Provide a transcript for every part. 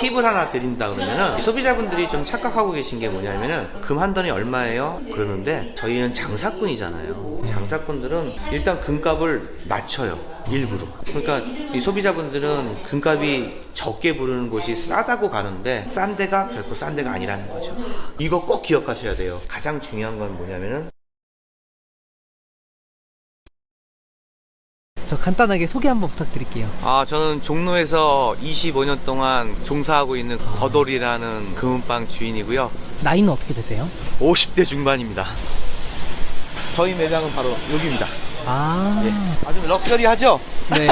팁을 하나 드린다 그러면은 소비자분들이 좀 착각하고 계신 게 뭐냐면은 금 한 던이 얼마예요? 그러는데 저희는 장사꾼이잖아요. 장사꾼들은 일단 금값을 낮춰요. 일부러. 그러니까 이 소비자분들은 금값이 적게 부르는 곳이 싸다고 가는데 싼 데가 결코 싼 데가 아니라는 거죠. 이거 꼭 기억하셔야 돼요. 가장 중요한 건 뭐냐면은 저 간단하게 소개 한번 부탁드릴게요. 저는 종로에서 25년 동안 종사하고 있는 버돌이라는 금은방 주인이고요. 나이는 어떻게 되세요? 50대 중반입니다. 저희 매장은 바로 여기입니다. 예, 아주 럭셔리하죠? 네.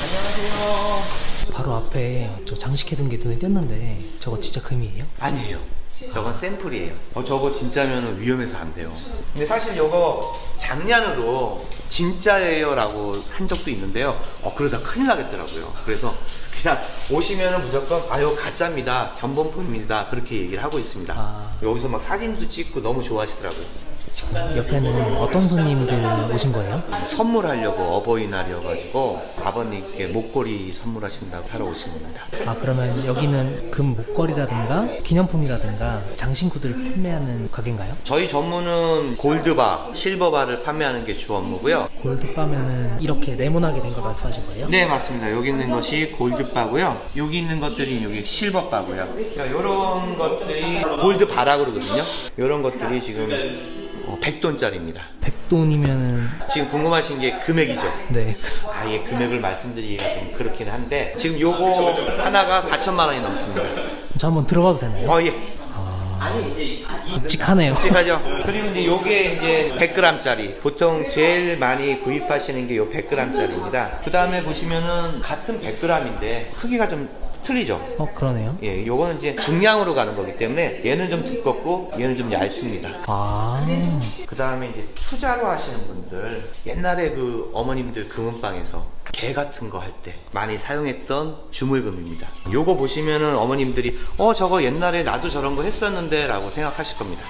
안녕하세요. 바로 앞에 저 장식해둔 게 눈에 띄었는데 저거 진짜 금이에요? 아니에요. 저건 샘플이에요. 저거 진짜면 위험해서 안 돼요. 근데 사실 이거 장난으로 진짜예요 라고 한 적도 있는데요. 그러다 큰일 나겠더라고요. 그래서 그냥 오시면은 무조건 이거 가짜입니다, 견본품입니다, 그렇게 얘기를 하고 있습니다. 여기서 막 사진도 찍고 너무 좋아하시더라고요. 지금 옆에는 어떤 손님들 오신 거예요? 선물하려고 어버이날이어가지고 아버님께 목걸이 선물하신다고 사러 오신 겁니다. 그러면 여기는 금 목걸이라든가 기념품이라든가 장신구들 판매하는 가게인가요? 저희 전문은 골드바, 실버바를 판매하는 게 주 업무고요. 골드바면은 이렇게 네모나게 된 걸 말씀하신 거예요? 네, 맞습니다. 여기 있는 것이 골드바고요. 여기 있는 것들이 여기 실버바고요. 이런 것들이 골드바라고 그러거든요. 이런 것들이 지금 100돈짜리입니다. 100돈이면은 지금 궁금하신 게 금액이죠? 네. 예, 금액을 말씀드리기가 좀 그렇긴 한데 지금 요거 하나가 4천만 원이 넘습니다. 저 한번 들어봐도 되나요? 예. 묵직하네요. 묵직하죠? 그리고 이제 요게 이제 100g짜리. 보통 제일 많이 구입하시는 게 요 100g짜리입니다. 그 다음에 보시면은 같은 100g인데 크기가 좀 틀리죠? 그러네요. 예, 요거는 이제 중량으로 가는 거기 때문에 얘는 좀 두껍고 얘는 좀 얇습니다. 그 다음에 이제 투자로 하시는 분들, 옛날에 그 어머님들 금은방에서 개 같은 거 할 때 많이 사용했던 주물금입니다. 요거 보시면은 어머님들이 저거 옛날에 나도 저런 거 했었는데 라고 생각하실 겁니다.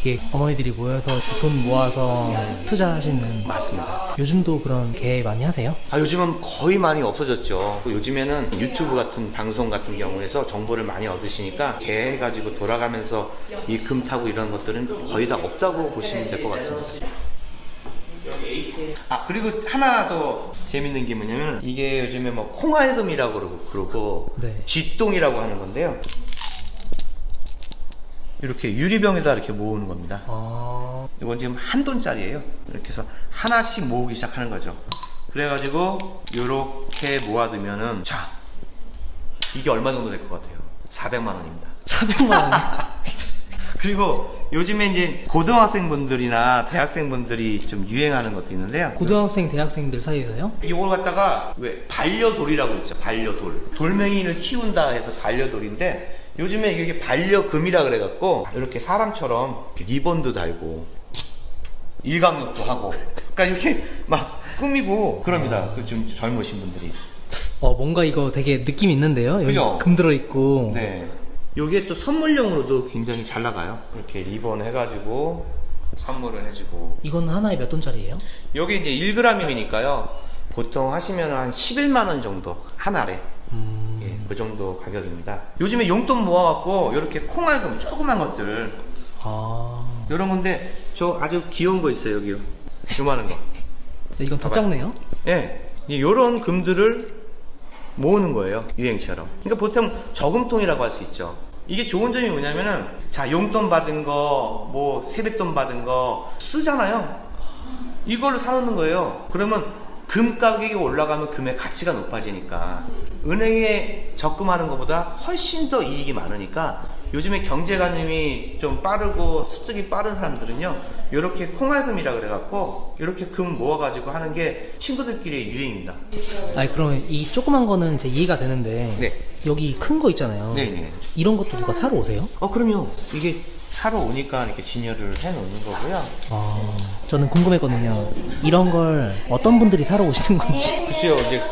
이게 어머니들이 모여서 돈 모아서 투자하시는. 맞습니다. 요즘도 그런 개 많이 하세요? 요즘은 거의 많이 없어졌죠. 요즘에는 유튜브 같은 방송 같은 경우에서 정보를 많이 얻으시니까 개 가지고 돌아가면서 이 금 타고 이런 것들은 거의 다 없다고 보시면 될 것 같습니다. 그리고 하나 더 재밌는 게 뭐냐면 이게 요즘에 뭐 콩알금이라고 그러고 네. 쥐똥이라고 하는 건데요. 이렇게 유리병에다 이렇게 모으는 겁니다. 이건 지금 한 돈짜리예요. 이렇게 해서 하나씩 모으기 시작하는 거죠. 그래가지고 이렇게 모아두면은 자, 이게 얼마 정도 될 것 같아요? 400만 원입니다. 400만 원. 그리고 요즘에 이제 고등학생분들이나 대학생분들이 좀 유행하는 것도 있는데요. 고등학생, 대학생들 사이에서요? 이걸 갖다가 왜 반려돌이라고 있죠. 반려돌. 돌멩이를 키운다 해서 반려돌인데 요즘에 이게 반려금이라 그래갖고 이렇게 사람처럼 리본도 달고 일광욕도 하고 그러니까 이렇게 막 꾸미고 그럽니다. 좀 젊으신 분들이. 뭔가 이거 되게 느낌 있는데요? 여기 그죠? 금 들어있고. 네. 요게 또 선물용으로도 굉장히 잘 나가요. 이렇게 리본 해가지고 선물을 해주고. 이건 하나에 몇 돈짜리예요? 요게 이제 1g이니까요. 보통 하시면 한 11만원 정도 한 알에. 예, 그 정도 가격입니다. 요즘에 용돈 모아갖고 이렇게 콩알금 조그만 것들을 이런 건데 저 아주 귀여운 거 있어요. 여기요. 요만한 거. 이건 더 작네요? 예, 요런 금들을 모으는 거예요. 유행처럼. 그러니까 보통 저금통이라고 할 수 있죠. 이게 좋은 점이 뭐냐면은 자, 용돈 받은 거, 뭐 세뱃돈 받은 거 쓰잖아요. 이걸로 사놓는 거예요. 그러면 금 가격이 올라가면 금의 가치가 높아지니까 은행에 적금하는 것보다 훨씬 더 이익이 많으니까 요즘에 경제관념이 좀 빠르고 습득이 빠른 사람들은요 이렇게 콩알금이라 그래갖고 이렇게 금 모아가지고 하는 게 친구들끼리 유행입니다. 그러면 이 조그만 거는 제 이해가 되는데 네. 여기 큰 거 있잖아요. 네네. 이런 것도 누가 사러 오세요? 그럼요. 이게 사러 오니까 이렇게 진열을 해 놓는 거고요. 저는 궁금했거든요. 이런 걸 어떤 분들이 사러 오시는 건지. 글쎄요, 이제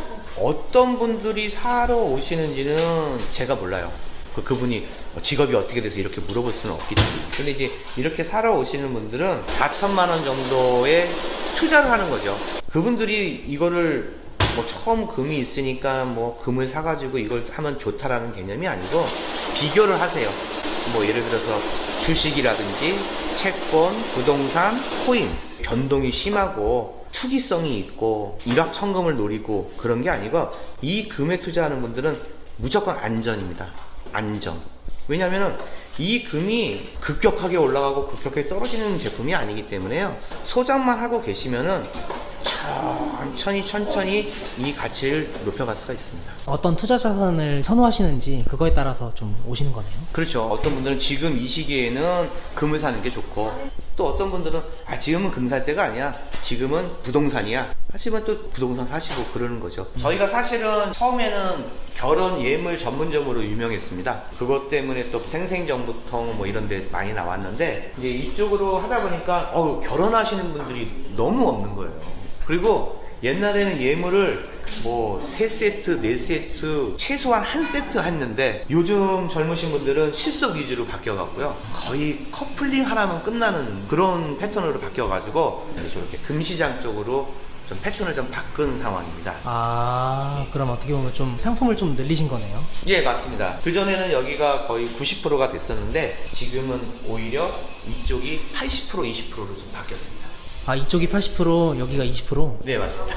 어떤 분들이 사러 오시는지는 제가 몰라요. 그분이 직업이 어떻게 돼서 이렇게 물어볼 수는 없기 때문에. 근데 이제 이렇게 사러 오시는 분들은 4천만 원 정도의 투자를 하는 거죠. 그분들이 이거를 뭐 처음 금이 있으니까 뭐 금을 사가지고 이걸 하면 좋다라는 개념이 아니고 비교를 하세요. 뭐 예를 들어서 주식이라든지 채권, 부동산, 코인 변동이 심하고 투기성이 있고 일확천금을 노리고 그런 게 아니고 이 금에 투자하는 분들은 무조건 안전입니다. 안정. 왜냐면은 이 금이 급격하게 올라가고 급격하게 떨어지는 제품이 아니기 때문에요. 소장만 하고 계시면은 천천히 이 가치를 높여갈 수가 있습니다. 어떤 투자 자산을 선호하시는지 그거에 따라서 좀 오시는 거네요. 그렇죠. 어떤 분들은 지금 이 시기에는 금을 사는 게 좋고 또 어떤 분들은 지금은 금 살 때가 아니야. 지금은 부동산이야. 하지만 또 부동산 사시고 그러는 거죠. 저희가 사실은 처음에는 결혼 예물 전문점으로 유명했습니다. 그것 때문에 또 생생정보통 뭐 이런 데 많이 나왔는데 이제 이쪽으로 하다 보니까 결혼하시는 분들이 너무 없는 거예요. 그리고 옛날에는 예물을 뭐 3세트, 4세트, 최소한 1세트 했는데 요즘 젊으신 분들은 실속 위주로 바뀌어갖고요. 거의 커플링 하나면 끝나는 그런 패턴으로 바뀌어가지고 저렇게 금시장 쪽으로 좀 패턴을 좀 바꾼 상황입니다. 그럼 어떻게 보면 좀 상품을 좀 늘리신 거네요. 예, 맞습니다. 그전에는 여기가 거의 90%가 됐었는데 지금은 오히려 이쪽이 80%, 20%로 좀 바뀌었습니다. 이쪽이 80%, 여기가 20%? 네, 맞습니다.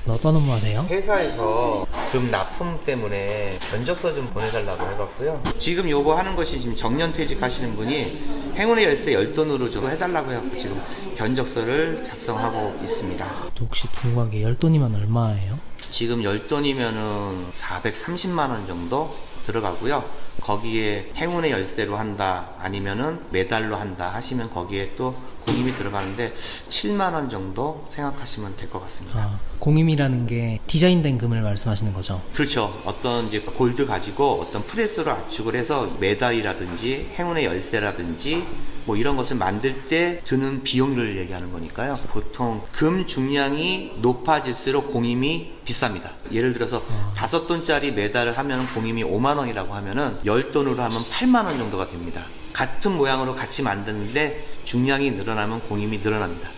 어떤 업무 하세요? 회사에서 금 납품 때문에 견적서 좀 보내달라고 해갖고요. 지금 요거 하는 것이 지금 정년퇴직 하시는 분이 행운의 열쇠 10돈으로 좀 해달라고 해갖고 지금 견적서를 작성하고 있습니다. 혹시 궁금한 게 10돈이면 얼마예요? 지금 10돈이면은 430만원 정도 들어가고요. 거기에 행운의 열쇠로 한다 아니면은 매달로 한다 하시면 거기에 또 공임이 들어가는데 7만원 정도 생각하시면 될 것 같습니다. 공임이라는 게 디자인된 금을 말씀하시는 거죠? 그렇죠. 어떤 이제 골드 가지고 어떤 프레스로 압축을 해서 메달이라든지 행운의 열쇠라든지 뭐 이런 것을 만들 때 드는 비용을 얘기하는 거니까요. 보통 금 중량이 높아질수록 공임이 비쌉니다. 예를 들어서 5돈짜리 메달을 하면 공임이 5만원이라고 하면은 10돈으로 하면 8만원 정도가 됩니다. 같은 모양으로 같이 만드는데 중량이 늘어나면 공임이 늘어납니다.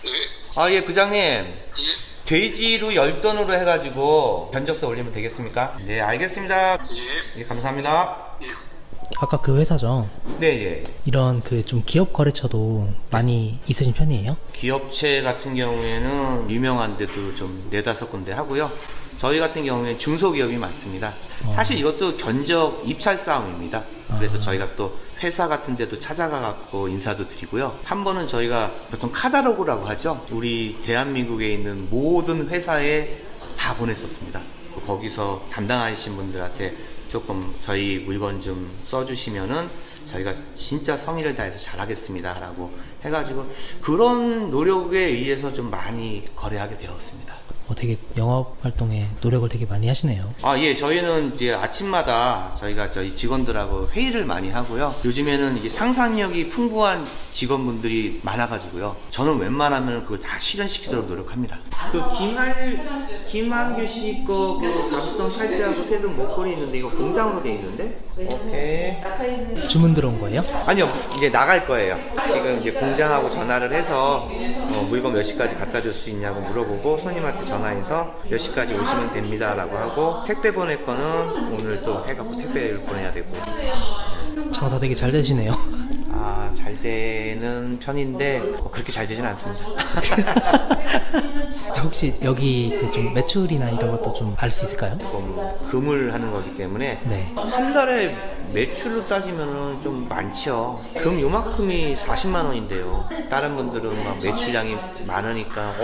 네. 예, 부장님. 예. 돼지로 10돈으로 해가지고 견적서 올리면 되겠습니까? 네, 알겠습니다. 예. 예, 감사합니다. 예. 아까 그 회사죠? 네, 예. 이런 그 좀 기업 거래처도 많이 있으신 편이에요? 기업체 같은 경우에는 유명한 데도 좀 4-5군데 하고요. 저희 같은 경우에는 중소기업이 많습니다. 사실 이것도 견적 입찰 싸움입니다. 그래서 저희가 또 회사 같은 데도 찾아가 갖고 인사도 드리고요. 한 번은 저희가 보통 카다로그라고 하죠. 우리 대한민국에 있는 모든 회사에 다 보냈었습니다. 거기서 담당하신 분들한테 조금 저희 물건 좀 써주시면은 저희가 진짜 성의를 다해서 잘하겠습니다 라고 해가지고 그런 노력에 의해서 좀 많이 거래하게 되었습니다. 되게 영업 활동에 노력을 되게 많이 하시네요. 예, 저희는 이제 아침마다 저희가 저희 직원들하고 회의를 많이 하고요. 요즘에는 이제 상상력이 풍부한 직원분들이 많아가지고요. 저는 웬만하면 그걸 다 실현시키도록 노력합니다. 그 김한규 씨 거 그 가수동 팔찌하고 세금 목걸이 있는데 이거 공장으로 돼 있는데? 오케이. 주문 들어온 거예요? 아니요, 이제 나갈 거예요. 지금 이제 공장하고 전화를 해서 물건 몇 시까지 갖다 줄 수 있냐고 물어보고 손님한테 전화해서 몇 시까지 오시면 됩니다 라고 하고 택배 보낼 거는 오늘 또 해갖고 택배를 보내야 되고. 장사 되게 잘 되시네요. 잘 되는 편인데 그렇게 잘 되진 않습니다. 혹시 여기 그 좀 매출이나 이런 것도 좀 알 수 있을까요? 금을 하는 거기 때문에 네. 한 달에 매출로 따지면 좀 많죠. 금 요만큼이 40만 원인데요. 다른 분들은 막 매출량이 많으니까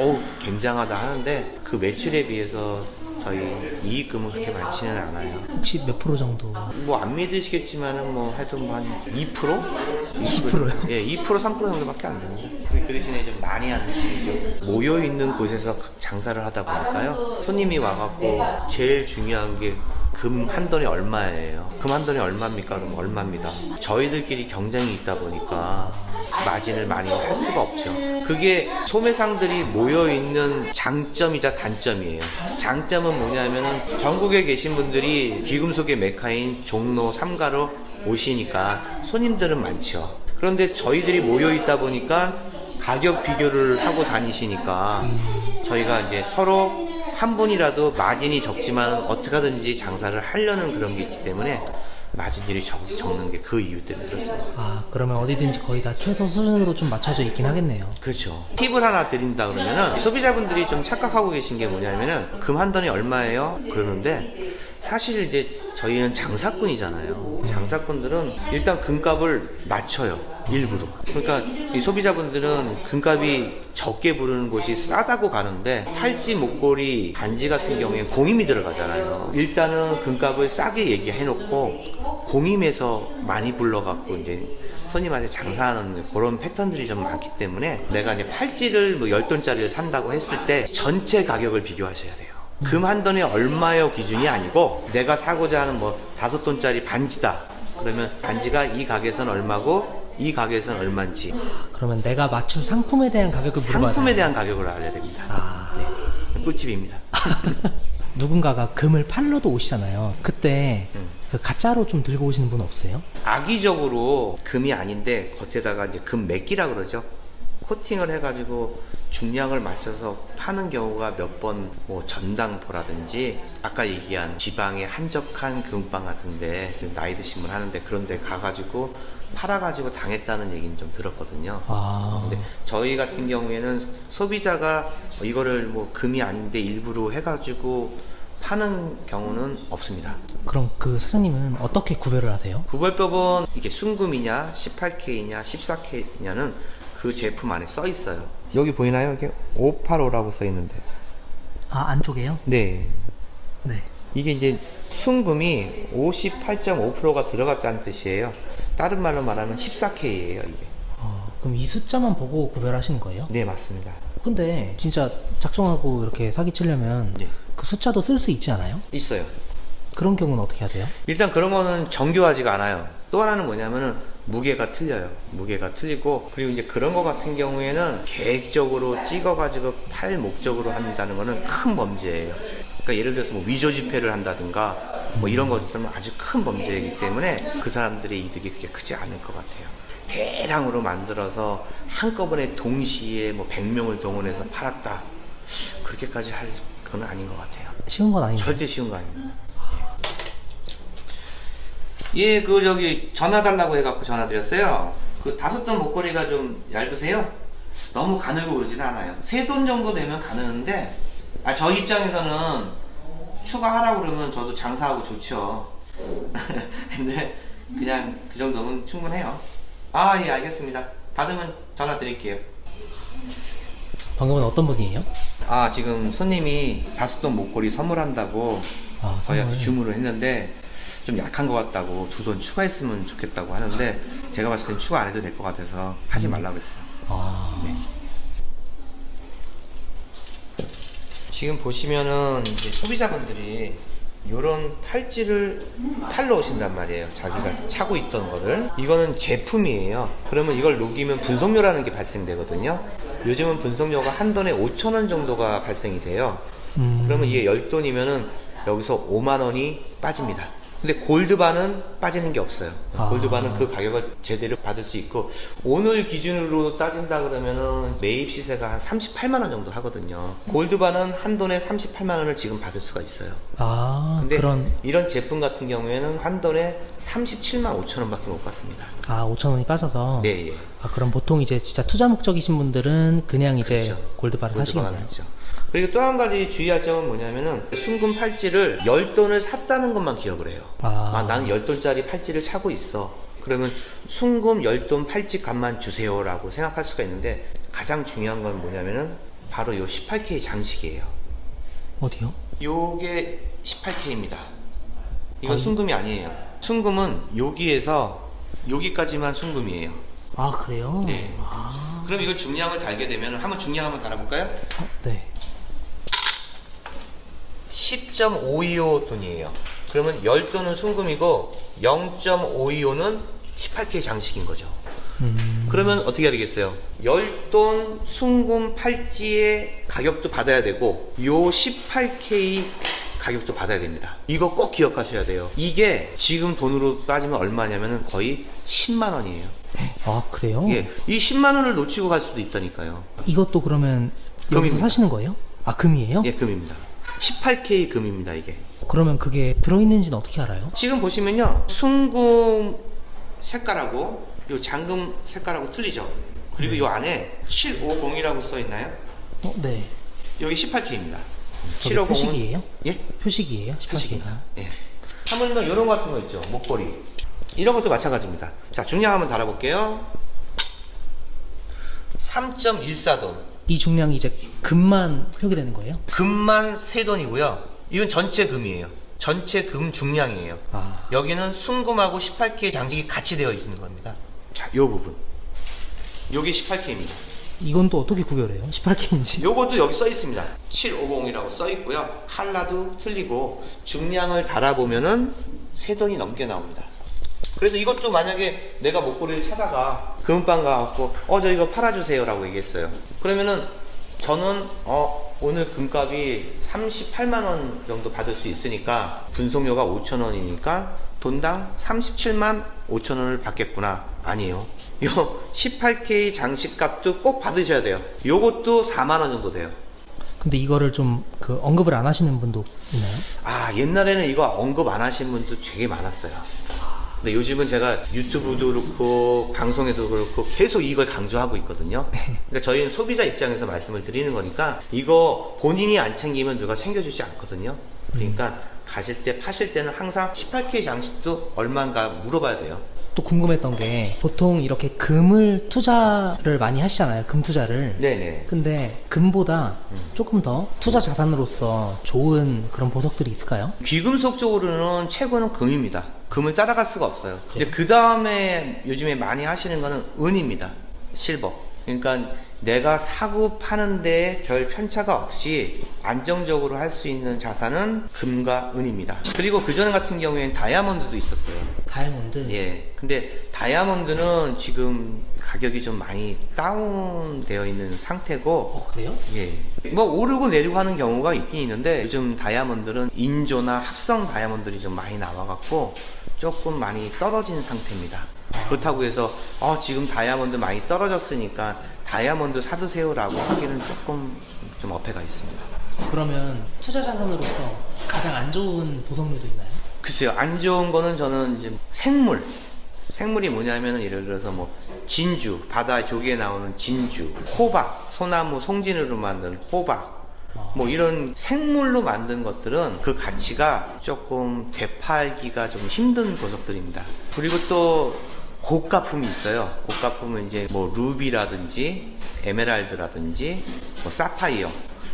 굉장하다 하는데 그 매출에 비해서 저희 이익금은 그렇게 많지는 않아요. 혹시 몇 프로 정도? 뭐 안 믿으시겠지만은 뭐 하여튼 한 2%? 2%요? 예, 2% 3% 정도밖에 안 됩니다. 그 대신에 좀 많이 하는 편이죠. 모여 있는 곳에서 장사를 하다 보니까요. 손님이 와갖고 제일 중요한 게 금 한 돈이 얼마예요? 금 한 돈이 얼마입니까? 그럼 얼마입니다. 저희들끼리 경쟁이 있다 보니까 마진을 많이 할 수가 없죠. 그게 소매상들이 모여있는 장점이자 단점이에요. 장점은 뭐냐면은 전국에 계신 분들이 귀금속의 메카인 종로 3가로 오시니까 손님들은 많죠. 그런데 저희들이 모여있다 보니까 가격 비교를 하고 다니시니까 저희가 이제 서로 한 분이라도 마진이 적지만 어떻게 하든지 장사를 하려는 그런 게 있기 때문에 마진율이 적는 게 그 이유 때문에 그렇습니다. 아, 그러면 어디든지 거의 다 최소 수준으로 좀 맞춰져 있긴 하겠네요. 그렇죠. 팁을 하나 드린다 그러면은 소비자분들이 좀 착각하고 계신 게 뭐냐면은 금 한 던이 얼마예요? 그러는데 사실 이제 저희는 장사꾼이잖아요. 장사꾼들은 일단 금값을 맞춰요. 일부러. 그러니까 이 소비자분들은 금값이 적게 부르는 곳이 싸다고 가는데 팔찌, 목걸이, 반지 같은 경우에 공임이 들어가잖아요. 일단은 금값을 싸게 얘기해놓고 공임에서 많이 불러갖고 이제 손님한테 장사하는 그런 패턴들이 좀 많기 때문에 내가 이제 팔찌를 뭐 10돈짜리를 산다고 했을 때 전체 가격을 비교하셔야 돼요. 금 한 던에 얼마요 기준이 아니고 내가 사고자 하는 뭐 5돈짜리 반지다. 그러면 반지가 이 가게에서는 얼마고 이 가게에서는 얼마인지. 그러면 내가 맞출 상품에 대한 가격을 물어봐야 상품에 돼요. 대한 가격을 알아야 됩니다. 아. 네. 꿀팁입니다. 누군가가 금을 팔러도 오시잖아요. 그때 그 가짜로 좀 들고 오시는 분 없어요? 악의적으로 금이 아닌데 겉에다가 이제 금 맥기라 그러죠. 코팅을 해가지고 중량을 맞춰서 파는 경우가 몇 번 뭐 전당포라든지 아까 얘기한 지방의 한적한 금방 같은데 나이 드신 분 하는데 그런데 가가지고 팔아가지고 당했다는 얘기는 좀 들었거든요. 아. 근데 저희 같은 경우에는 소비자가 이거를 뭐 금이 아닌데 일부러 해가지고 파는 경우는 없습니다. 그럼 그 사장님은 어떻게 구별을 하세요? 구별법은 이게 순금이냐 18K냐 14K냐는 그 제품 안에 써 있어요. 여기 보이나요? 이게 585라고 써 있는데. 아, 안쪽에요? 네. 네. 이게 이제 순금이 58.5%가 들어갔다는 뜻이에요. 다른 말로 말하면 14K예요, 이게. 그럼 이 숫자만 보고 구별하시는 거예요? 네, 맞습니다. 근데 진짜 작성하고 이렇게 사기치려면 네. 그 숫자도 쓸 수 있지 않아요? 있어요. 그런 경우는 어떻게 하세요? 일단 그런 거는 정교하지가 않아요. 또 하나는 뭐냐면은 무게가 틀려요. 무게가 틀리고 그리고 이제 그런 거 같은 경우에는 계획적으로 찍어가지고 팔 목적으로 한다는 거는 큰 범죄예요. 그러니까 예를 들어서 뭐 위조 지폐를 한다든가 뭐 이런 것들은 아주 큰 범죄이기 때문에 그 사람들의 이득이 그렇게 크지 않을 것 같아요. 대량으로 만들어서 한꺼번에 동시에 뭐 100명을 동원해서 팔았다. 그렇게까지 할 건 아닌 것 같아요. 쉬운 건 아닌데. 절대 쉬운 거 아닙니다. 예, 그 저기 전화 달라고 해갖고 전화 드렸어요. 그 5돈 목걸이가 좀 얇으세요? 너무 가늘고 그러지는 않아요. 3돈 정도 되면 가느는데 저 입장에서는 추가하라고 그러면 저도 장사하고 좋죠. 근데 그냥 그 정도면 충분해요. 예, 알겠습니다. 받으면 전화 드릴게요. 방금은 어떤 분이에요? 지금 손님이 5돈 목걸이 선물한다고 저희한테 주문을 했는데 좀 약한 것 같다고 2돈 추가했으면 좋겠다고 하는데 제가 봤을 땐 추가 안 해도 될 것 같아서 하지 말라고 했어요. 네. 지금 보시면은 이제 소비자분들이 이런 팔찌를 팔러 오신단 말이에요. 자기가 차고 있던 거를. 이거는 제품이에요. 그러면 이걸 녹이면 분석료라는 게 발생되거든요. 요즘은 분석료가 한 돈에 5,000원 정도가 발생이 돼요. 그러면 이게 10돈이면은 여기서 5만 원이 빠집니다. 근데 골드바는 빠지는 게 없어요. 골드바는 그 가격을 제대로 받을 수 있고 오늘 기준으로 따진다 그러면은 매입 시세가 한 38만 원 정도 하거든요. 골드바는 한 돈에 38만 원을 지금 받을 수가 있어요. 근데 이런 제품 같은 경우에는 한 돈에 37만 5천 원밖에 못 받습니다. 5천 원이 빠져서? 네, 예. 그럼 보통 이제 진짜 투자 목적이신 분들은 그냥 이제 그렇죠. 골드바를 사시겠네요. 그리고 또 한 가지 주의할 점은 뭐냐면은 순금 팔찌를 10돈을 샀다는 것만 기억을 해요. 나는 10돈짜리 팔찌를 차고 있어. 그러면 순금 10돈 팔찌 값만 주세요 라고 생각할 수가 있는데 가장 중요한 건 뭐냐면은 바로 요 18K 장식이에요. 어디요? 요게 18K입니다. 이건 순금이 아니에요. 순금은 여기에서 여기까지만 순금이에요. 그래요? 네. 그럼 이걸 중량을 달게 되면 한번 중량 한번 달아볼까요? 네. 10.525돈이에요. 그러면 10돈은 순금이고 0.525는 18K 장식인 거죠. 그러면 어떻게 해야 되겠어요? 10돈 순금 팔찌의 가격도 받아야 되고 요 18K 가격도 받아야 됩니다. 이거 꼭 기억하셔야 돼요. 이게 지금 돈으로 따지면 얼마냐면 거의 10만 원이에요. 아, 그래요? 예, 이 10만 원을 놓치고 갈 수도 있다니까요. 이것도 그러면 여기서 금입니다. 사시는 거예요? 아, 금이에요? 예, 금입니다. 18K 금입니다, 이게. 그러면 그게 들어있는지는 어떻게 알아요? 지금 보시면요, 순금 색깔하고 요 잠금 색깔하고 틀리죠. 그리고 요 안에 750이라고 써 있나요? 네. 여기 18K입니다. 저게 표식이에요? 예? 표식이에요? 18K 표식입니다. 가. 예. 하물며 이런 거 같은 거 있죠. 목걸이. 이런 것도 마찬가지입니다. 자, 중량 한번 달아볼게요. 3.14돈. 이 중량이 이제 금만 표기되는 거예요? 금만 3돈이고요. 이건 전체 금이에요. 전체 금 중량이에요. 아, 여기는 순금하고 18K 장식이 같이 되어 있는 겁니다. 자, 요 부분. 요게 18K입니다. 이건 또 어떻게 구별해요? 18K인지? 요것도 여기 써 있습니다. 750이라고 써 있고요. 칼라도 틀리고 중량을 달아보면은 3돈이 넘게 나옵니다. 그래서 이것도 만약에 내가 목걸이를 찾아가 금방 가갖고 저 이거 팔아주세요 라고 얘기했어요. 그러면은 저는 오늘 금값이 38만원 정도 받을 수 있으니까 분송료가 5천원이니까 돈당 37만 5천원을 받겠구나. 아니에요. 요 18K 장식값도 꼭 받으셔야 돼요. 요것도 4만원 정도 돼요. 근데 이거를 좀 그 언급을 안 하시는 분도 있나요? 아, 옛날에는 이거 언급 안 하신 분도 되게 많았어요. 근데 요즘은 제가 유튜브도 그렇고 방송에도 그렇고 계속 이걸 강조하고 있거든요. 그러니까 저희는 소비자 입장에서 말씀을 드리는 거니까 이거 본인이 안 챙기면 누가 챙겨주지 않거든요. 그러니까 가실 때 파실 때는 항상 18K 장식도 얼마인가 물어봐야 돼요. 또 궁금했던 게 보통 이렇게 금을 투자를 많이 하시잖아요. 금 투자를. 네네. 근데 금보다 조금 더 투자 자산으로서 좋은 그런 보석들이 있을까요? 귀금속 쪽으로는 최고는 금입니다. 금을 따라갈 수가 없어요. 근데 그 다음에 요즘에 많이 하시는 거는 은입니다. 실버. 그러니까 내가 사고 파는데 별 편차가 없이 안정적으로 할 수 있는 자산은 금과 은입니다. 그리고 그전 같은 경우에는 다이아몬드도 있었어요. 다이아몬드. 예. 근데 다이아몬드는 지금 가격이 좀 많이 다운되어 있는 상태고, 그래요? 예. 뭐 오르고 내리고 하는 경우가 있긴 있는데 요즘 다이아몬드는 인조나 합성 다이아몬드들이 좀 많이 나와갖고 조금 많이 떨어진 상태입니다. 그렇다고 해서 지금 다이아몬드 많이 떨어졌으니까 다이아몬드 사두세요라고 하기는 조금 좀 어폐가 있습니다. 그러면 투자 자산으로서 가장 안 좋은 보석류도 있나요? 글쎄요, 안 좋은 거는 저는 이제 생물이 뭐냐면은 예를 들어서 뭐 진주, 바다 조개에 나오는 진주, 호박, 소나무 송진으로 만든 호박, 뭐 이런 생물로 만든 것들은 그 가치가 조금 되팔기가 좀 힘든 보석들입니다. 그리고 또 고가품이 있어요. 고가품은 이제 뭐 루비라든지 에메랄드라든지 뭐 사파이어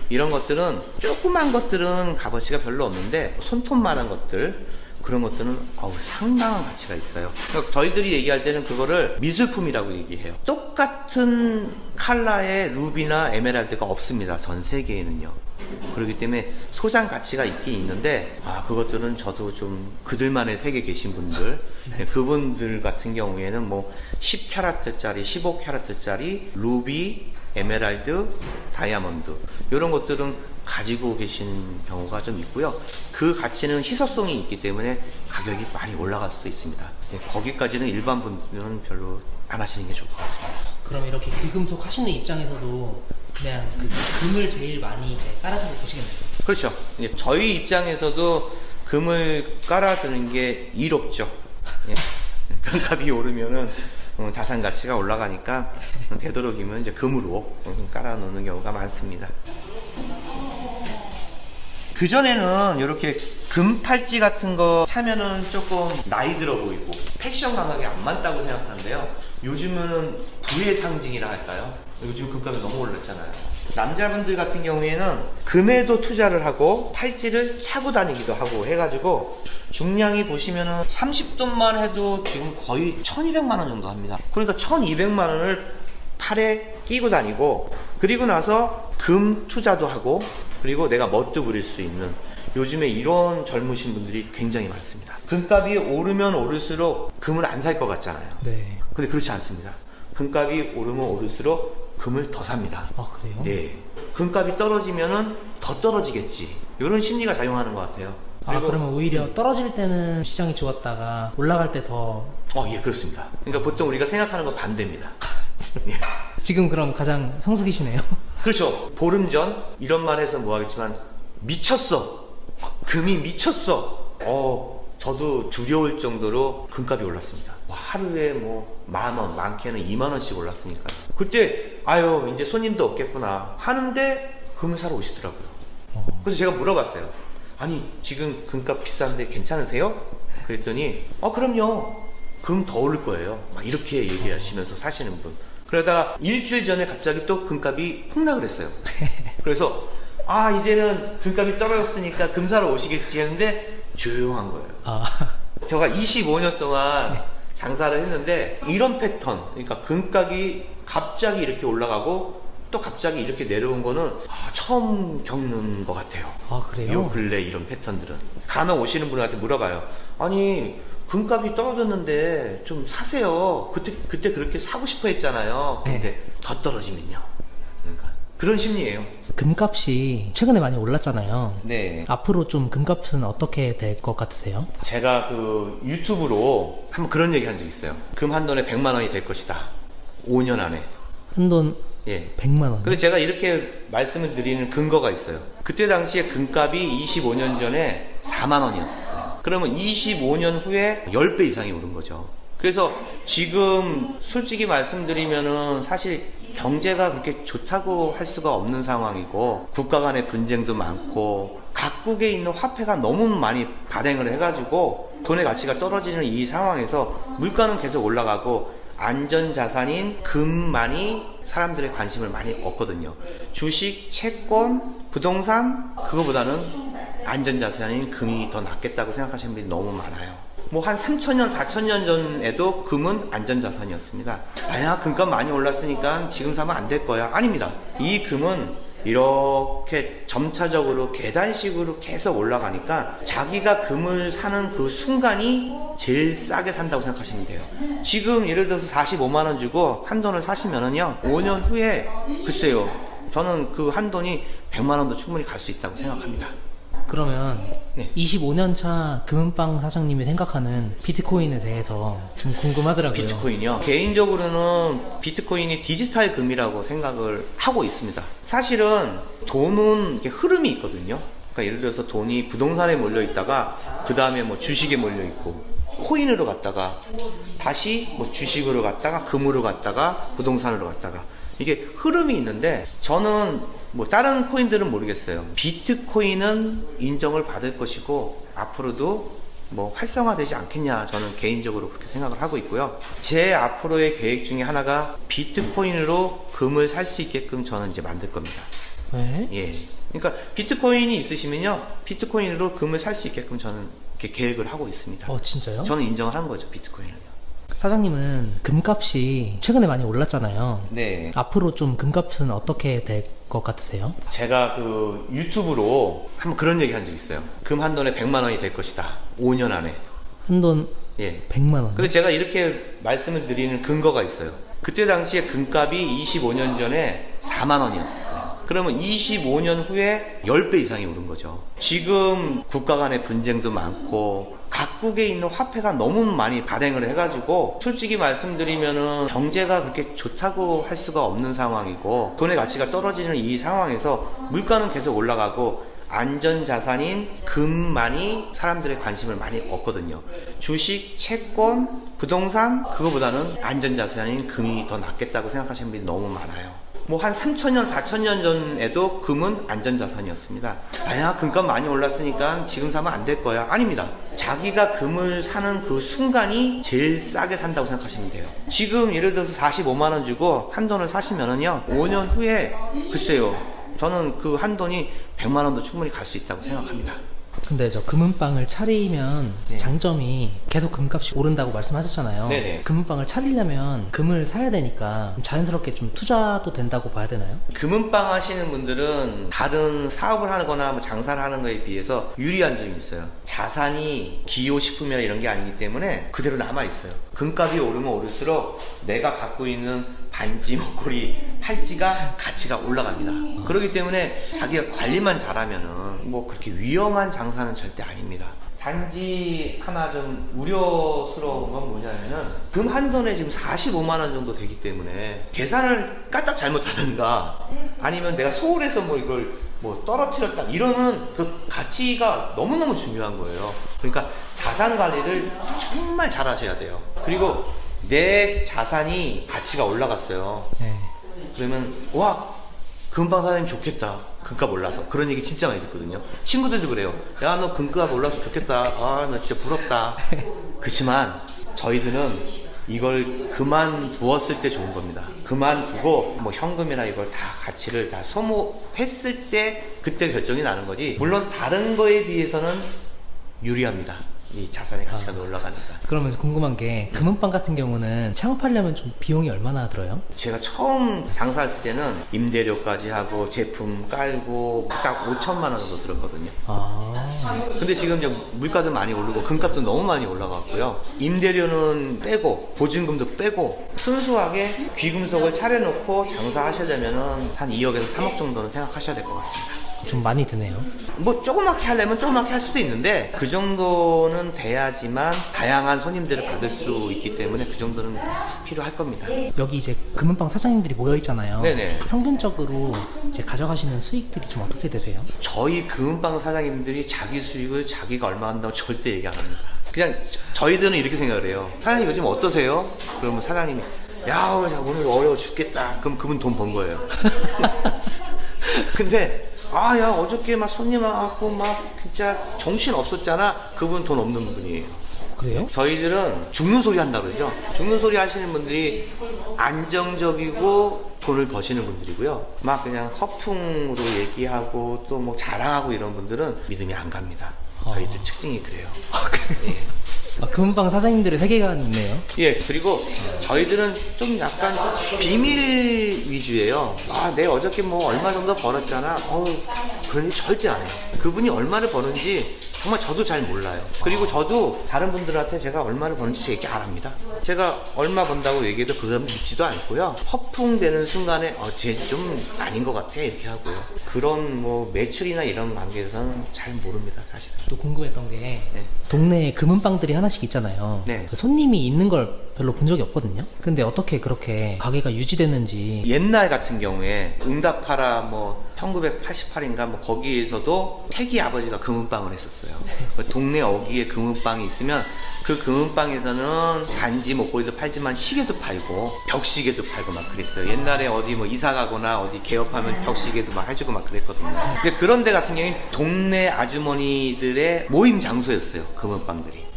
이런 것들은 조그만 것들은 값어치가 별로 없는데 손톱만한 것들 그런 것들은 상당한 가치가 있어요. 그러니까 저희들이 얘기할 때는 그거를 미술품이라고 얘기해요. 똑같은 컬러의 루비나 에메랄드가 없습니다. 전 세계에는요. 그렇기 때문에 소장 가치가 있긴 있는데 그것들은 저도 좀 그들만의 세계에 계신 분들 그분들 같은 경우에는 뭐 10캐럿짜리 15캐럿짜리 루비 에메랄드, 다이아몬드 이런 것들은 가지고 계신 경우가 좀 있고요. 그 가치는 희소성이 있기 때문에 가격이 많이 올라갈 수도 있습니다. 거기까지는 일반 분들은 별로 안 하시는 게 좋을 것 같습니다. 그럼 이렇게 귀금속 하시는 입장에서도 그냥 그 금을 제일 많이 이제 깔아두고 계시겠네요. 그렇죠. 이제 저희 입장에서도 금을 깔아두는 게 이롭죠. 금값이 오르면은 자산 가치가 올라가니까 되도록이면 이제 금으로 깔아놓는 경우가 많습니다. 그전에는 이렇게 금 팔찌 같은 거 차면은 조금 나이 들어 보이고 패션 감각이 안 맞다고 생각하는데요. 요즘은 부의 상징이라 할까요? 요즘 금값이 너무 올랐잖아요. 남자분들 같은 경우에는 금에도 투자를 하고 팔찌를 차고 다니기도 하고 해가지고 중량이 보시면은 30돈만 해도 지금 거의 1200만원 정도 합니다. 그러니까 1200만원을 팔에 끼고 다니고 그리고 나서 금 투자도 하고 그리고 내가 멋도 부릴 수 있는 요즘에 이런 젊으신 분들이 굉장히 많습니다. 금값이 오르면 오를수록 금을 안 살 것 같잖아요. 네. 근데 그렇지 않습니다. 금값이 오르면 오를수록 금을 더 삽니다. 아, 그래요? 예. 금값이 떨어지면은 더 떨어지겠지. 이런 심리가 작용하는 것 같아요. 아, 그리고- 그러면 오히려 떨어질 때는 시장이 좋았다가 올라갈 때 더. 예, 그렇습니다. 그러니까 보통 우리가 생각하는 건 반대입니다. 예. 지금 그럼 가장 성수기시네요. 그렇죠. 보름 전 이런 말 해서 뭐 하겠지만 미쳤어. 금이 미쳤어. 저도 두려울 정도로 금값이 올랐습니다. 하루에 뭐 10,000원, 많게는 20,000원씩 올랐으니까요. 그때 이제 손님도 없겠구나 하는데 금을 사러 오시더라고요. 그래서 제가 물어봤어요. 아니 지금 금값 비싼데 괜찮으세요? 그랬더니 그럼요. 금 더 오를 거예요. 막 이렇게 얘기하시면서 사시는 분. 그러다가 일주일 전에 갑자기 또 금값이 폭락을 했어요. 그래서 이제는 금값이 떨어졌으니까 금 사러 오시겠지 했는데 조용한 거예요. 아, 제가 25년 동안 장사를 했는데 이런 패턴, 그러니까 금값이 갑자기 이렇게 올라가고 또 갑자기 이렇게 내려온 거는 처음 겪는 것 같아요. 아, 그래요? 요 근래 이런 패턴들은. 간혹 오시는 분한테 물어봐요. 아니 금값이 떨어졌는데 좀 사세요. 그때 그렇게 사고 싶어 했잖아요. 근데 네. 더 떨어지면요. 그러니까 그런 심리예요. 금값이 최근에 많이 올랐잖아요. 네. 앞으로 좀 금값은 어떻게 될 것 같으세요? 제가 그 유튜브로 한번 그런 얘기 한 적 있어요. 금 한 돈에 100만 원이 될 것이다. 5년 안에. 한돈 예. 100만 원. 근데 제가 이렇게 말씀을 드리는 근거가 있어요. 그때 당시에 금값이 25년 전에 4만 원이었어요. 그러면 25년 후에 10배 이상이 오른 거죠. 그래서 지금 솔직히 말씀드리면은 사실 경제가 그렇게 좋다고 할 수가 없는 상황이고 국가 간의 분쟁도 많고 각국에 있는 화폐가 너무 많이 발행을 해가지고 돈의 가치가 떨어지는 이 상황에서 물가는 계속 올라가고 안전자산인 금만이 사람들의 관심을 많이 얻거든요. 주식, 채권, 부동산 그거보다는 안전자산인 금이 더 낫겠다고 생각하시는 분들이 너무 많아요. 뭐 한 3,000년, 4,000년 전에도 금은 안전자산이었습니다. 금값 많이 올랐으니까 지금 사면 안 될 거야. 아닙니다. 이 금은 이렇게 점차적으로 계단식으로 계속 올라가니까 자기가 금을 사는 그 순간이 제일 싸게 산다고 생각하시면 돼요. 지금 예를 들어서 45만 원 주고 한 돈을 사시면은요 5년 후에 글쎄요 저는 그 한 돈이 100만 원도 충분히 갈 수 있다고 생각합니다. 그러면 네. 25년 차 금은빵 사장님이 생각하는 비트코인에 대해서 좀 궁금하더라고요. 비트코인이요? 개인적으로는 비트코인이 디지털 금이라고 생각을 하고 있습니다. 사실은 돈은 이렇게 흐름이 있거든요. 그러니까 예를 들어서 돈이 부동산에 몰려 있다가 그 다음에 뭐 주식에 몰려 있고 코인으로 갔다가 다시 뭐 주식으로 갔다가 금으로 갔다가 부동산으로 갔다가 이게 흐름이 있는데 저는 뭐 다른 코인들은 모르겠어요. 비트코인은 인정을 받을 것이고 앞으로도 뭐 활성화되지 않겠냐 저는 개인적으로 그렇게 생각을 하고 있고요. 제 앞으로의 계획 중에 하나가 비트코인으로 금을 살 수 있게끔 저는 이제 만들 겁니다. 네? 예. 그러니까 비트코인이 있으시면요 비트코인으로 금을 살 수 있게끔 저는 이렇게 계획을 하고 있습니다. 진짜요? 저는 인정을 한 거죠 비트코인은요. 사장님은 금값이 최근에 많이 올랐잖아요. 네. 앞으로 좀 금값은 어떻게 될 것 같으세요? 제가 그 유튜브로 한번 그런 얘기 한 적 있어요. 금 한 돈에 100만 원이 될 것이다. 5년 안에. 한돈 예. 100만 원. 근데 제가 이렇게 말씀을 드리는 근거가 있어요. 그때 당시에 금값이 25년 전에 4만 원이었어요. 그러면 25년 후에 10배 이상이 오른 거죠. 지금 국가 간의 분쟁도 많고 각국에 있는 화폐가 너무 많이 발행을 해가지고 솔직히 말씀드리면은 경제가 그렇게 좋다고 할 수가 없는 상황이고 돈의 가치가 떨어지는 이 상황에서 물가는 계속 올라가고 안전자산인 금만이 사람들의 관심을 많이 얻거든요. 주식, 채권, 부동산 그거보다는 안전자산인 금이 더 낫겠다고 생각하시는 분들이 너무 많아요. 뭐 한 3,000년, 4,000년 전에도 금은 안전자산이었습니다. 금값 많이 올랐으니까 지금 사면 안 될 거야. 아닙니다. 자기가 금을 사는 그 순간이 제일 싸게 산다고 생각하시면 돼요. 지금 예를 들어서 45만 원 주고 한 돈을 사시면은요 5년 후에 글쎄요 저는 그 한 돈이 100만 원도 충분히 갈 수 있다고 생각합니다. 근데 저 금은빵을 차리면 네. 장점이 계속 금값이 오른다고 말씀하셨잖아요. 네네. 금은빵을 차리려면 금을 사야 되니까 자연스럽게 좀 투자도 된다고 봐야 되나요? 금은빵 하시는 분들은 다른 사업을 하거나 뭐 장사를 하는 거에 비해서 유리한 점이 있어요. 자산이 기호식품이나 이런 게 아니기 때문에 그대로 남아있어요. 금값이 오르면 오를수록 내가 갖고 있는 반지, 목걸이, 팔찌가 가치가 올라갑니다. 그렇기 때문에 자기가 관리만 잘하면은 뭐 그렇게 위험한 장사는 절대 아닙니다. 단지 하나 좀 우려스러운 건 뭐냐면은 금 한 돈에 지금 45만 원 정도 되기 때문에 계산을 까딱 잘못하든가 아니면 내가 소홀해서 뭐 이걸 뭐 떨어뜨렸다 이러면 그 가치가 너무너무 중요한 거예요. 그러니까 자산 관리를 정말 잘 하셔야 돼요. 그리고 내 자산이 가치가 올라갔어요. 네. 그러면 와 금방 사장님 좋겠다. 금값 올라서 그런 얘기 진짜 많이 듣거든요. 친구들도 그래요. 야 너 금값 올라서 좋겠다. 아 나 진짜 부럽다. 그렇지만 저희들은 이걸 그만두었을 때 좋은 겁니다. 그만두고 뭐 현금이나 이걸 다 가치를 다 소모했을 때 그때 결정이 나는 거지. 물론 다른 거에 비해서는 유리합니다. 이 자산의 가치가 올라가니까. 그러면 궁금한 게 금은방 같은 경우는 창업하려면 좀 비용이 얼마나 들어요? 제가 처음 장사했을 때는 임대료까지 하고 제품 깔고 딱 5천만 원 정도 들었거든요. 근데 지금 이제 물가도 많이 오르고 금값도 너무 많이 올라갔고요. 임대료는 빼고 보증금도 빼고 순수하게 귀금속을 차려놓고 장사하시려면은 한 2억에서 3억 정도는 생각하셔야 될 것 같습니다. 좀 많이 드네요. 뭐 조그맣게 하려면 조그맣게 할 수도 있는데 그 정도는 돼야지만 다양한 손님들을 받을 수 있기 때문에 그 정도는 필요할 겁니다. 여기 이제 금은방 사장님들이 모여 있잖아요. 네네. 평균적으로 이제 가져가시는 수익들이 좀 어떻게 되세요? 저희 금은방 사장님들이 자기 수익을 자기가 얼마 한다고 절대 얘기 안 합니다. 그냥 저희들은 이렇게 생각을 해요. 사장님 요즘 어떠세요? 그러면 사장님이 야 오늘 어려워 죽겠다. 그럼 그분 돈 번 거예요. 근데 아 야 어저께 막 손님 와갖고 막 진짜 정신 없었잖아. 그분 돈 없는 분이에요. 그래요? 저희들은 죽는 소리 한다고 그러죠. 죽는 소리 하시는 분들이 안정적이고 돈을 버시는 분들이고요. 막 그냥 허풍으로 얘기하고 또 뭐 자랑하고 이런 분들은 믿음이 안 갑니다. 저희들 특징이 그래요. 그래요? 금은방 사장님들의 세계관이 있네요. 예, 그리고 저희들은 좀 약간 비밀 위주예요. 아, 내 어저께 뭐 얼마 정도 벌었잖아. 그런 얘기 절대 안 해요. 그분이 얼마를 버는지 정말 저도 잘 몰라요. 그리고 저도 다른 분들한테 제가 얼마를 버는지 얘기 안 합니다. 제가 얼마 번다고 얘기해도 그 사람 믿지도 않고요. 허풍되는 순간에 쟤 좀 아닌 것 같아 이렇게 하고요. 그런 뭐 매출이나 이런 관계에서는 잘 모릅니다, 사실은. 또 궁금했던 게 네. 동네에 금은방들이 하나씩 있잖아요. 네. 그 손님이 있는 걸 별로 본 적이 없거든요. 근데 어떻게 그렇게 가게가 유지되는지. 옛날 같은 경우에 응답하라 뭐 1988인가 뭐 거기에서도 태기 아버지가 금은방을 했었어요. 그 동네 어귀에 금은방이 있으면 그 금은방에서는 단지 목걸이도 팔지만 시계도 팔고 벽시계도 팔고 막 그랬어요. 옛날에 어디 뭐 이사 가거나 어디 개업하면 벽시계도 막 해주고 막 그랬거든요. 근데 그런 데 같은 경우에 동네 아주머니들의 모임 장소였어요. 금은방들이.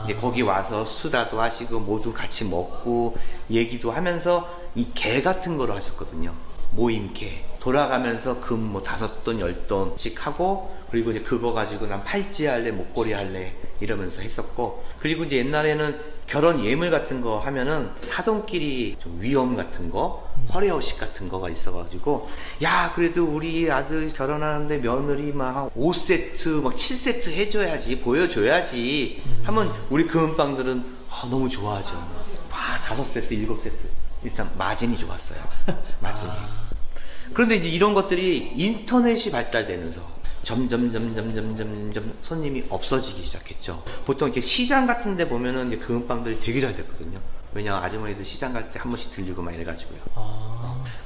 이제 거기 와서 수다도 하시고 모두 같이 먹고 얘기도 하면서 이 개 같은 거로 하셨거든요. 모임개. 돌아가면서 금 뭐 5돈 10돈씩 하고 그리고 이제 그거 가지고 난 팔찌 할래 목걸이 할래 이러면서 했었고 그리고 이제 옛날에는 결혼 예물 같은 거 하면은 사돈끼리 좀 위험 같은 거 허례허식 같은 거가 있어가지고 야 그래도 우리 아들 결혼하는데 며느리 막 5세트 막 7세트 해줘야지 보여줘야지 하면 우리 금은방들은 너무 좋아하죠. 와 5세트 7세트 일단 마진이 좋았어요. 마진이. 그런데 이제 이런 것들이 인터넷이 발달되면서 점점 손님이 없어지기 시작했죠. 보통 이렇게 시장 같은 데 보면은 이제 금은방들이 되게 잘 됐거든요. 왜냐면 아주머니들 시장 갈 때 한 번씩 들리고 막 이래가지고요.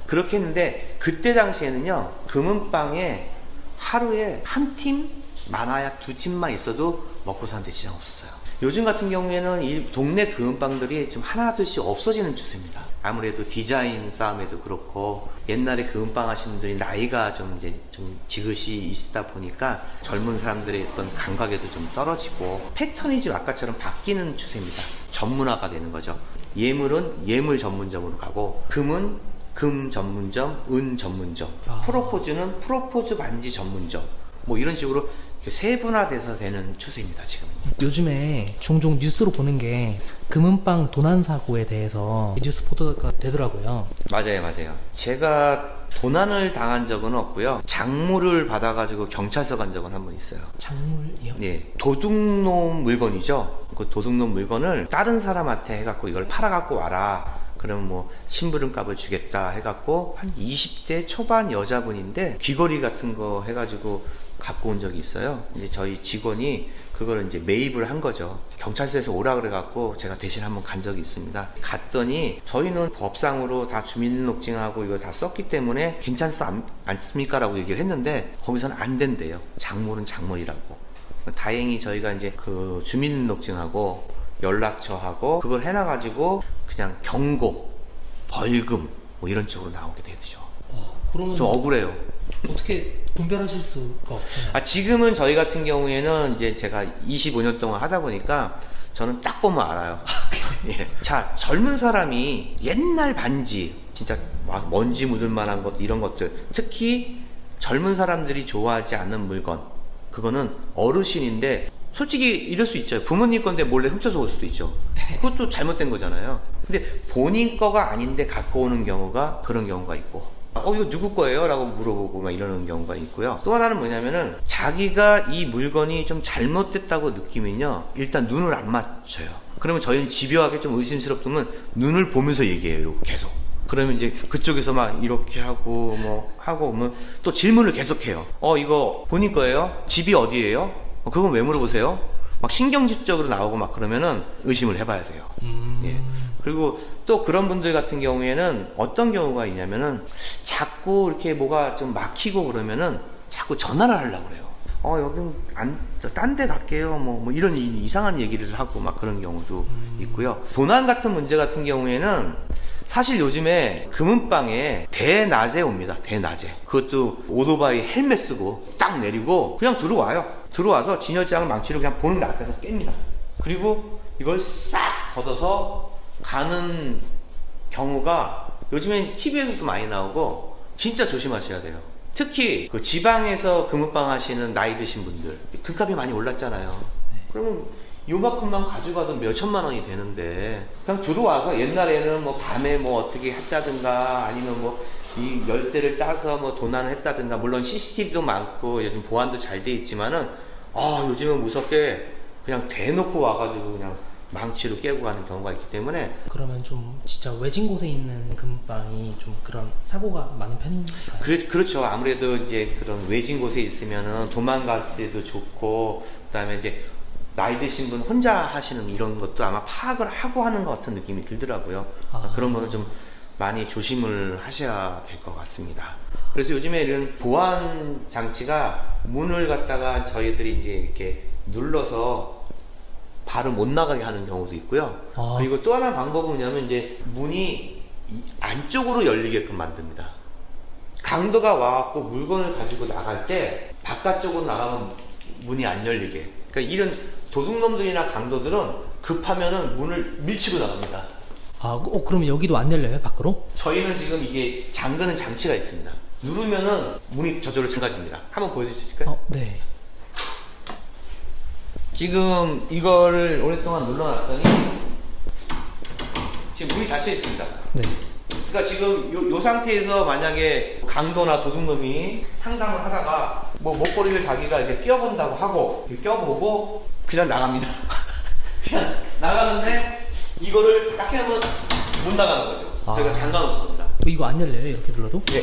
그렇게 했는데 그때 당시에는요 금은방에 하루에 한 팀 많아야 2팀만 있어도 먹고 사는데 지장 없었어요. 요즘 같은 경우에는 이 동네 금은방들이 좀 하나둘씩 없어지는 추세입니다. 아무래도 디자인 싸움에도 그렇고 옛날에 금은방 하시는 분들이 나이가 좀 이제 좀 지긋이 있다 보니까 젊은 사람들의 어떤 감각에도 좀 떨어지고 패턴이 좀 아까처럼 바뀌는 추세입니다. 전문화가 되는 거죠. 예물은 예물 전문점으로 가고 금은 금 전문점, 은 전문점, 프로포즈는 프로포즈 반지 전문점 뭐 이런 식으로 세분화돼서 되는 추세입니다, 지금. 요즘에 종종 뉴스로 보는 게 금은방 도난 사고에 대해서 뉴스 보도가 되더라고요. 맞아요. 제가 도난을 당한 적은 없고요. 장물을 받아가지고 경찰서 간 적은 한 번 있어요. 작물이요? 예, 도둑놈 물건이죠. 그 도둑놈 물건을 다른 사람한테 해갖고 이걸 팔아갖고 와라. 그러면 뭐 심부름값을 주겠다 해갖고 한 20대 초반 여자분인데 귀걸이 같은 거 해가지고 갖고 온 적이 있어요. 이제 저희 직원이 그걸 이제 매입을 한 거죠. 경찰서에서 오라 그래갖고 제가 대신 한번 간 적이 있습니다. 갔더니 저희는 법상으로 다 주민등록증하고 이거 다 썼기 때문에 괜찮지 않습니까? 라고 얘기를 했는데 거기서는 안 된대요. 작물은 작물이라고. 다행히 저희가 이제 그 주민등록증하고 연락처하고 그걸 해놔가지고 그냥 경고, 벌금 뭐 이런 쪽으로 나오게 되죠. 그러면 좀 억울해요. 어떻게 분별하실 수가 없잖아요. 지금은 저희 같은 경우에는 이제 제가 25년 동안 하다 보니까 저는 딱 보면 알아요. 예. 자, 젊은 사람이 옛날 반지, 진짜 막 먼지 묻을 만한 것, 이런 것들, 특히 젊은 사람들이 좋아하지 않는 물건, 그거는 어르신인데, 솔직히 이럴 수 있죠. 부모님 건데 몰래 훔쳐서 올 수도 있죠. 그것도 잘못된 거잖아요. 근데 본인 거가 아닌데 갖고 오는 경우가 그런 경우가 있고, 이거 누구 거예요? 라고 물어보고 막 이러는 경우가 있고요. 또 하나는 뭐냐면은 자기가 이 물건이 좀 잘못됐다고 느끼면요, 일단 눈을 안 맞춰요. 그러면 저희는 집요하게 좀 의심스럽다면 눈을 보면서 얘기해요. 계속. 그러면 이제 그쪽에서 막 이렇게 하고 뭐 하고 오면 또 질문을 계속해요. 이거 본인 거예요? 집이 어디예요? 그건 왜 물어보세요? 막 신경질적으로 나오고 막 그러면은 의심을 해봐야 돼요. 예. 그리고 또 그런 분들 같은 경우에는 어떤 경우가 있냐면은 자꾸 이렇게 뭐가 좀 막히고 그러면은 자꾸 전화를 하려고 그래요. 여기 딴 데 갈게요. 뭐 이런 이상한 얘기를 하고 막 그런 경우도 있고요. 도난 같은 문제 같은 경우에는 사실 요즘에 금은방에 대낮에 옵니다. 대낮에. 그것도 오토바이 헬멧 쓰고 딱 내리고 그냥 들어와요. 들어와서 진열장을 망치로 그냥 보는 데 앞에서 깹니다. 그리고 이걸 싹 걷어서 가는 경우가 요즘엔 TV에서도 많이 나오고 진짜 조심하셔야 돼요. 특히 그 지방에서 금은방 하시는 나이 드신 분들, 금값이 많이 올랐잖아요. 그러면 요만큼만 가져가도 몇 천만 원이 되는데 그냥 들어와서 옛날에는 뭐 밤에 뭐 어떻게 했다든가 아니면 뭐 이 열쇠를 따서 뭐 도난을 했다든가, 물론 CCTV도 많고 요즘 보안도 잘 돼 있지만은 요즘은 무섭게 그냥 대놓고 와가지고 그냥 망치로 깨고 가는 경우가 있기 때문에. 그러면 좀 진짜 외진 곳에 있는 금방이 좀 그런 사고가 많은 편인가요? 그렇죠. 아무래도 이제 그런 외진 곳에 있으면은 도망갈 때도 좋고, 그다음에 이제 나이 드신 분 혼자 하시는 이런 것도 아마 파악을 하고 하는 것 같은 느낌이 들더라고요. 그런 거는 좀 많이 조심을 하셔야 될 것 같습니다. 그래서 요즘에 이런 보안 장치가 문을 갖다가 저희들이 이제 이렇게 눌러서 바로 못 나가게 하는 경우도 있고요. 그리고 또 하나 방법은 뭐냐면 이제 문이 안쪽으로 열리게끔 만듭니다. 강도가 와갖고 물건을 가지고 나갈 때 바깥쪽으로 나가면 문이 안 열리게. 그러니까 이런 도둑놈들이나 강도들은 급하면은 문을 밀치고 나갑니다. 그러면 여기도 안 열려요, 밖으로? 저희는 지금 이게 잠그는 장치가 있습니다. 누르면은 문이 저절로 잠가집니다. 한번 보여줄 수 있을까요? 네. 지금 이거를 오랫동안 눌러놨더니 지금 문이 닫혀 있습니다. 네. 그러니까 지금 요 상태에서 만약에 강도나 도둑놈이 상담을 하다가 뭐 목걸이를 자기가 이렇게 껴본다고 하고 이렇게 껴보고 그냥 나갑니다. 그냥 나가는데 이거를 딱 해놓으면 못 나가는 거죠. 저희가 잠가놓은 겁니다. 이거 안 열려요, 이렇게 눌러도? 예.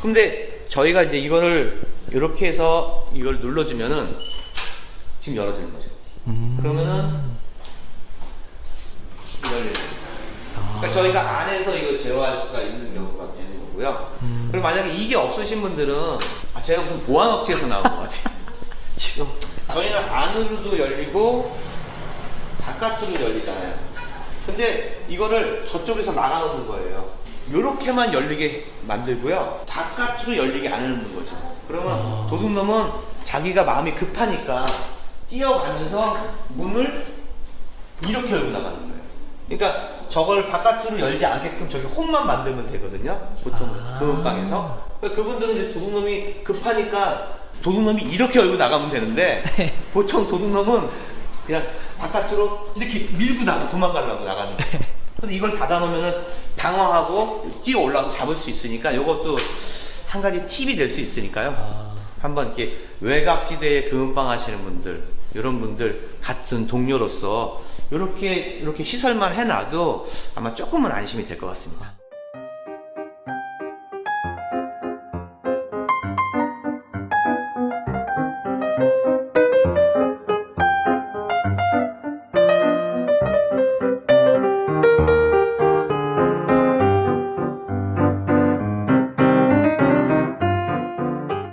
근데 저희가 이제 이거를 이렇게 해서 이걸 눌러주면은 지금 열어지는 거죠. 그러면은 열려요. 그러니까 저희가 안에서 이걸 제어할 수가 있는 경우가 되는 거고요. 그리고 만약에 이게 없으신 분들은 제가 무슨 보안업체에서 나온 것 같아요. 지금 저희는 안으로도 열리고 바깥으로 열리잖아요. 근데 이거를 저쪽에서 막아놓는 거예요. 요렇게만 열리게 만들고요, 바깥으로 열리게 안 해놓는 거죠. 그러면 도둑놈은 자기가 마음이 급하니까 뛰어가면서 문을 이렇게 열고 나가는 거예요. 그러니까 저걸 바깥으로 열지 않게끔 저기 홈만 만들면 되거든요. 보통 금은방에서. 그분들은 이제 도둑놈이 급하니까 도둑놈이 이렇게 열고 나가면 되는데 보통 도둑놈은 그냥 바깥으로 이렇게 밀고 도망가려고 나가는 거예요. 근데 이걸 닫아놓으면 당황하고 뛰어 올라가서 잡을 수 있으니까 이것도 한 가지 팁이 될 수 있으니까요. 한번 이렇게 외곽지대에 금은방 하시는 분들, 이런 분들 같은 동료로서 이렇게 시설만 해놔도 아마 조금은 안심이 될 것 같습니다.